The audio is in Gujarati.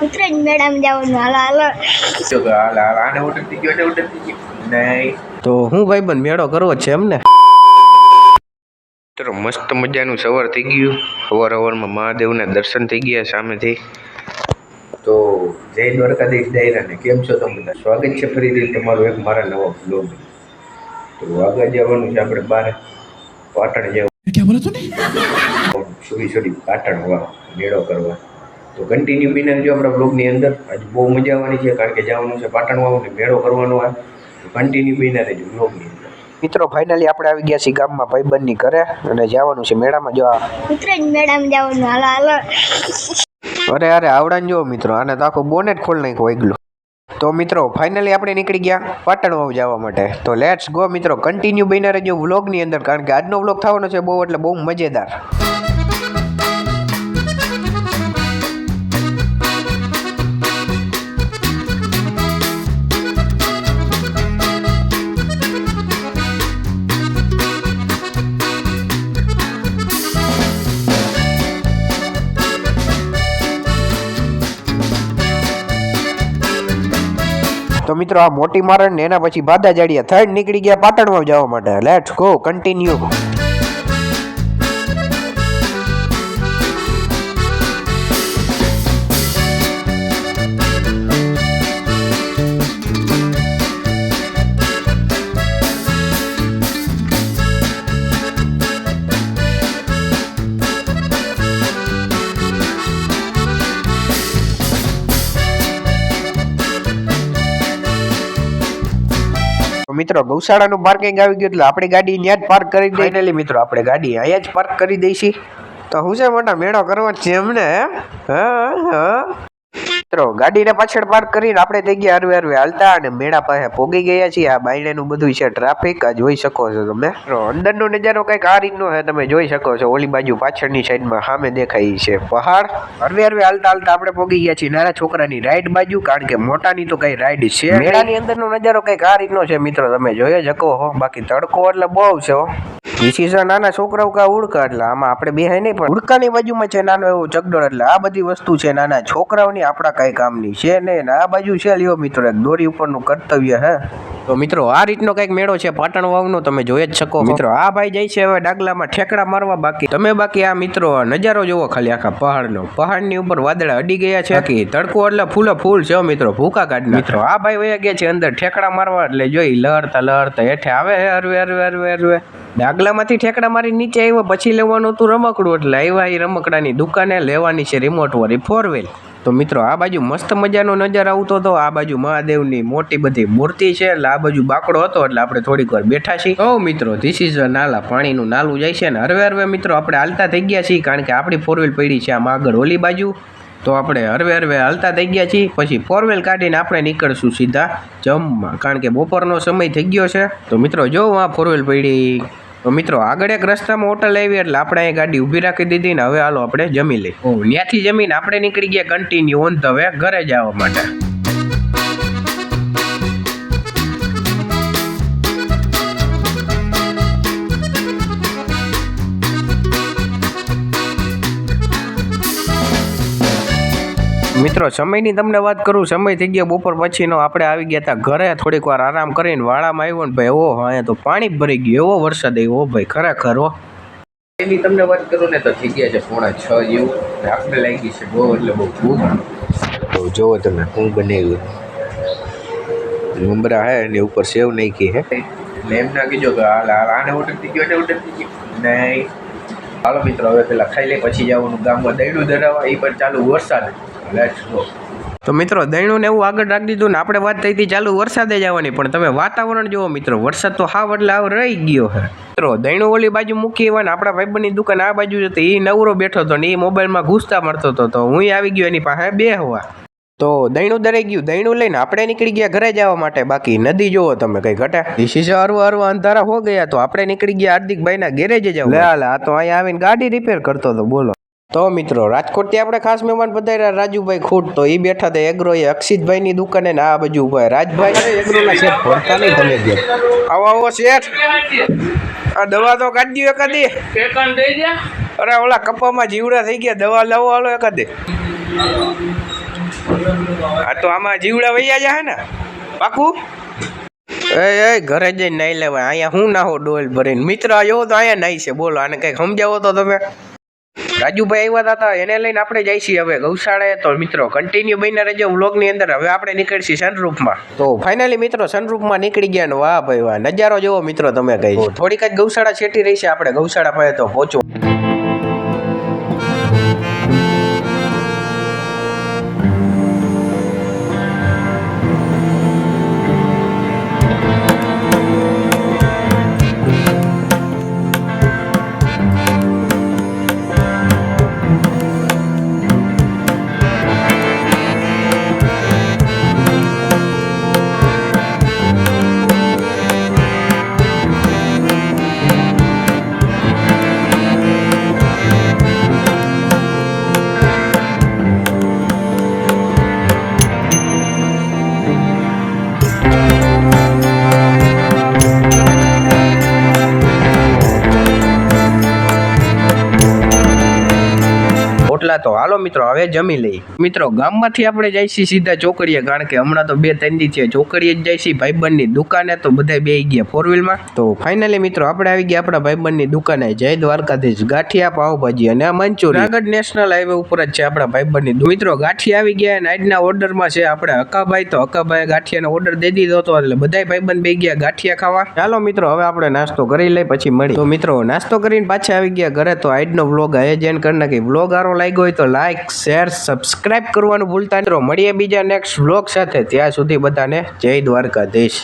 ઉતરેજ મેડમ જવાનું હાલો હાલો જો હાલ હાલ આને ઓર્ડર થઈ ગયો નહીં તો હું ભાઈબંધ મેળો કરવો છે એમને? મિત્રો મસ્ત મજાનું સવાર થઈ ગયું. સવારમાં મહાદેવના દર્શન થઈ ગયા સામેથી. તો જય દ્વારકાધીશ ડાયરાને કેમ છો તમે બધા? સ્વાગત છે ફરીથી તમારું એક મારા નવા બ્લોગ. તો આગળ જવાનું છે આપણે બહાર પાટણ જવાનું છોડી પાટણ વા મેળો કરવા. તો કન્ટિન્યુ બિના જો આપણા બ્લોગની અંદર આજે બહુ મજા આવવાની છે, કારણ કે જવાનું છે પાટણ વાવ ને મેળો કરવાનો આ. તો કન્ટિન્યુ બિના રહેજો બ્લોગની અંદર. મિત્રો ફાઇનલી આપણે આવી ગયા છીએ ગામમાં ભાઈબંધની ઘરે અને જવાનું છે મેળામાં. જો ઉતરેજ મેડમ જવાનું હાલો હાલો અરે અરે આવડાને જો મિત્રો, આને તો આખું બોનેટ ખોલ નાખ્યું વાગલું. તો મિત્રો ફાઇનલી આપણે નીકળી ગયા પાટણ વાવ જવા માટે. તો લેટ્સ ગો મિત્રો, કન્ટિન્યુ બન્યા રહેજો વ્લોગની અંદર, કારણ કે આજનો વ્લોગ થવાનો છે બહુ એટલે બહુ મજેદાર. તો મિત્રો આ મોટી મારણ ને એના પછી બાદા જાડિયા થર્ડ નીકળી ગયા પાટણમાં જવા માટે. Let's go continue. મિત્રો ગૌશાળાનું પાર્કિંગ આવી ગયું એટલે આપણે ગાડી ત્યાં જ પાર્ક કરી દઈએ. ફાઇનલી મિત્રો આપણે ગાડી અહીંયા જ પાર્ક કરી દઈશી. તો હું છે મોટા મેળો કરવો છે એમને? મિત્રો ગાડીને પાછળ પાર્ક કરીને આપણે થઈ ગયા હરવે હરવે હાલતા અને મેળા પાસે પોગી ગયા છીએ. આ બાયણેનું બધું છે ટ્રાફિક, આ જોઈ શકો છો તમે. અંદરનો નજારો કંઈક આ રીતનો છે, તમે જોઈ શકો છો. ઓલી બાજુ પાછળની સાઈડમાં સામે દેખાય છે પહાડ. હરવે હરવે હાલતા હાલતા આપણે પોગી ગયા છીએ નાના છોકરાની રાઈડ બાજુ, કારણ કે મોટાની તો કઈ રાઈડ છે. મેળાની અંદરનો નજારો કંઈક આ રીતનો છે મિત્રો, તમે જોઈ શકો હો. બાકી તડકો એટલે બહુ છે હો. વિશેષ નાના છોકરાઓ કા ઉડકા, એટલે આમાં આપણે બેહાય નહીં, પણ ઉડકાની બાજુમાં છે નાનો એવો ચકડોળ. એટલે આ બધી વસ્તુ છે નાના છોકરાઓની, આપણા કઈ કામની છે નહીં. આ બાજુ છે લ્યો મિત્રો એક દોરી ઉપરનું કર્તવ્ય હે. તો મિત્રો આ રીતનો કઈક મેળો છે પાટણ વાવનો, તમે જોઈ જ શકો મિત્રો. આ ભાઈ જાય છે હવે ડાગલામાં ઠેકડા મારવા. બાકી આ મિત્રો નજારો જોવો ખાલી આખા પહાડનો. પહાડની ઉપર વાદળા અડી ગયા છે. બાકી તડકો એટલે ફૂલ છે મિત્રો, ભૂકા કાઢ મિત્રો. આ ભાઈ વયા ગયા છે અંદર ઠેકડા મારવા, એટલે જોઈ લહરતા હેઠે આવે હરવે ડાગલામાંથી ઠેકડા મારી નીચે આવ્યો. પછી લેવાનું હતું રમકડું, એટલે આવ્યા એ રમકડાની દુકાને. લેવાની છે રિમોટ વાળી 4 વ્હીલ. તો મિત્રો આ બાજુ મસ્ત મજાનો નજારો આવતો હતો. આ બાજુ મહાદેવની મોટી બધી મૂર્તિ છે, એટલે આ બાજુ બાકડો હતો, એટલે આપણે થોડીક વાર બેઠા છીએ. ઓ મિત્રો ધીસ ઇઝ નાલા, પાણીનું નાલું જાય છે ને. હરવે મિત્રો આપણે હાલતા થઈ ગયા છીએ, કારણ કે આપણી 4 વ્હીલ પડી છે આમ આગળ ઓલી બાજુ. તો આપણે હરવે હાલતા થઈ ગયા છીએ. પછી 4 વ્હીલ કાઢીને આપણે નીકળશું સીધા જમવા, કારણ કે બપોરનો સમય થઈ ગયો છે. તો મિત્રો જો આ 4 વ્હીલ પડી. તો મિત્રો આગળ એક રસ્તામાં હોટલ આવી, એટલે આપણે અહીં ગાડી ઊભી રાખી દીધી ને હવે હાલો આપણે જમી લઈએ. ત્યાંથી જમીને આપણે નીકળી ગયા કન્ટિન્યુ ઓન ધ વે ઘરે જવા માટે. મિત્રો સમયની તમને વાત કરું, સમય થઈ ગયો બપોર પછીનો. આપણે આવી ગયા હતા ઘરે, થોડીક વાર આરામ કરીને વાળામાં આવ્યો ને ભાઈ, ઓહો અહીંયા તો પાણી ભરી ગયું, એવો વરસાદ આવ્યો ભાઈ ખરેખર હો. એની તમને વાત કરું ને તો થઈ ગયા છે 5:30 જેવું. આપણે લાગી છે બહુ એટલે બહુ ભૂખ. તો જોવો તમે હું બનાવ્યું મમરા હે એની ઉપર સેવ નાખી હે. એટલે એમ ના કીધો કે હાલ આને ઓર્ડર થઈ ગયો નહીં. હાલો મિત્રો હવે પેલા ખાઈ લે, પછી જવાનું ગામમાં દહીડું ધરાવવા. એ પણ ચાલુ વરસાદ. તો મિત્રો દહીણું ને એવું આગળ રાખી દીધું ને આપણે વાત થઈ હતી ચાલુ વરસાદે જવાની, પણ તમે વાતાવરણ જુઓ મિત્રો, વરસાદ તો હાવ એટલે હાવ રહી ગયો હે. મિત્રો દહીણું ઓલી બાજુ મૂકી એવા ને આપણા ભાઈબંધની દુકાન આ બાજુ હતી. એ નવરો બેઠો હતો ને એ મોબાઈલમાં ઘૂસતા મળતો હતો, તો હું આવી ગયો એની પાસે બેહવા. તો દહીણું દરાઈ ગયું, દહીણું લઈને આપણે નીકળી ગયા ઘરે જવા માટે. બાકી નદી જોવો તમે કઈ ઘટે. ડીસીસે હરવા અંધારા હો ગયા, તો આપણે નીકળી ગયા હાર્દિકભાઈના ગેરેજે જવું. આ તો અહીંયા આવીને ગાડી રિપેર કરતો હતો બોલો. તો મિત્રો રાજકોટથી આપણે ખાસ મહેમાન પધાર્યા રાજુભાઈ ખૂટ. તો એ બેઠા હતા એગ્રો એ અક્ષિતભાઈની દુકાને ને આ બાજુ ઉભા રાજભાઈ એગ્રોના શેઠ ભરતા નહીં તમે. આવો શેઠ, આ દવા તો કાઢી દો એકાદી. અરે ઓલા કપામાં જીવડા થઈ ગયા, દવા લાવો હાલો એકાદી. આ તો આમાં જીવડા વૈયા જાય ને પાકું. એ ઘરે જઈને નાઈ લેવાય, અહીંયા હું નાહો ડોલ ભરીને. મિત્ર આવ્યો તો અહીંયા નાઈ છે, બોલો આને કંઈક સમજાવો તો તમે. રાજુભાઈ આવ્યા હતા એને લઈને આપણે જઈ છીએ હવે ગૌશાળાએ. તો મિત્રો કન્ટિન્યુ બન્યા રહેજો વ્લોગની અંદર. હવે આપણે નીકળીએ સનરૂફમાં. તો ફાઇનલી મિત્રો સનરૂફમાં નીકળી ગયા ને વાહ ભાઈ વાહ, નજારો જોવો મિત્રો તમે કઈ. થોડીક જ ગૌશાળા છેટી રહી છે, આપણે ગૌશાળા પાસે તો પહોંચો. તો હાલો મિત્રો હવે જમી લઈ. મિત્રો ગામમાંથી આપણે જઈ છીએ સીધા ચોકડીએ, કારણ કે હમણાં તો 2-3 દી છે ચોકડીએ જ જઈ છીએ ભાઈબંધની દુકાને. તો બધા બેસી ગયા 4 વ્હીલમાં. તો ફાઇનલી મિત્રો આપણે આવી ગયા આપણા ભાઈબંધની દુકાને, જય દ્વારકાધીશ. ગાંઠિયા પાવભાજી અને આ મંચુરી. જુનાગઢ નેશનલ હાઈવે ઉપર જ છે આપણા ભાઈબંધની. મિત્રો ગાંઠિયા આવી ગયા અને આજના ઓર્ડરમાં છે આપણે હકાભાઈ. તો હકાભાઈ ગાંઠિયાનો ઓર્ડર દઈ દીધો હતો, એટલે બધા ભાઈબંધ બેસી ગયા ગાંઠિયા ખાવા. ચાલો મિત્રો હવે આપણે નાસ્તો કરી લઈ પછી મળી. તો મિત્રો નાસ્તો કરીને પાછા આવી ગયા ઘરે. તો આજનો વ્લોગ અહીં જ એન્ડ કરી નાખી. વ્લોગ સારો લાગ્યો હોય તો લાઈક શેર સબસ્ક્રાઇબ કરવાનું ભૂલતા નહીં. મળીએ બીજા નેક્સ્ટ વ્લોગ સાથે. ત્યાં સુધી બધાને જય દ્વારકાધીશ.